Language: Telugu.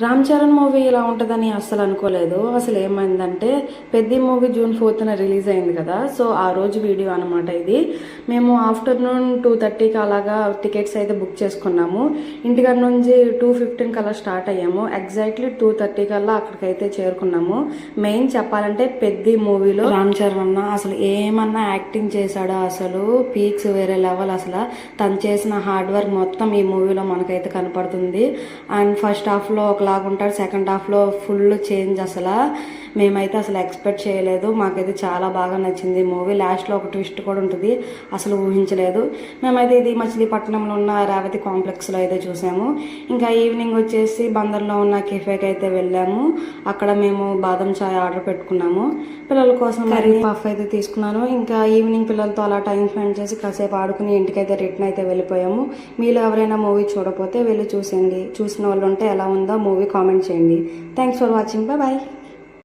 రామ్ చరణ్ మూవీ ఇలా ఉంటుందని అస్సలు అనుకోలేదు. అసలు ఏమైందంటే పెద్ద మూవీ June 4th రిలీజ్ అయింది కదా, సో ఆ రోజు వీడియో అనమాట ఇది. మేము ఆఫ్టర్నూన్ 2:30కి అలాగా టికెట్స్ అయితే బుక్ చేసుకున్నాము. ఇంటికాడ నుంచి 2:15 కల్లా స్టార్ట్ అయ్యాము. ఎగ్జాక్ట్లీ 2:30 కల్లా అక్కడికైతే చేరుకున్నాము. మెయిన్ చెప్పాలంటే పెద్ద మూవీలో రామ్ చరణ్ అసలు ఏమన్నా యాక్టింగ్ చేశాడో అసలు పీక్స్ వేరే లెవెల్. అసలు తను చేసిన హార్డ్ వర్క్ మొత్తం ఈ మూవీలో మనకైతే కనపడుతుంది. అండ్ ఫస్ట్ హాఫ్లో ఒకలాగా ఉంటాడు, సెకండ్ హాఫ్లో ఫుల్ చేంజ్. అసలు మేమైతే అసలు ఎక్స్పెక్ట్ చేయలేదు. మాకైతే చాలా బాగా నచ్చింది మూవీ. లాస్ట్లో ఒక ట్విస్ట్ కూడా ఉంటుంది, అసలు ఊహించలేదు. మేమైతే ఇది మచిలీపట్నంలో ఉన్న రేవతి కాంప్లెక్స్లో అయితే చూసాము. ఇంకా ఈవినింగ్ వచ్చేసి బందర్లో ఉన్న కెఫేకి అయితే వెళ్ళాము. అక్కడ మేము బాదం చాయ్ ఆర్డర్ పెట్టుకున్నాము. పిల్లల కోసం కర్రీ పఫ్ అయితే తీసుకున్నాను. ఇంకా ఈవినింగ్ పిల్లలతో అలా టైం స్పెండ్ చేసి కాసేపు ఆడుకుని ఇంటికైతే రిటర్న్ అయితే వెళ్ళిపోయాము. మీలో ఎవరైనా మూవీ చూడకపోతే వెళ్ళి చూసేయండి. చూసిన వాళ్ళు ఉంటే ఎలా ఉందో మూవీ కామెంట్ చేయండి. Thanks for watching. బాయ్.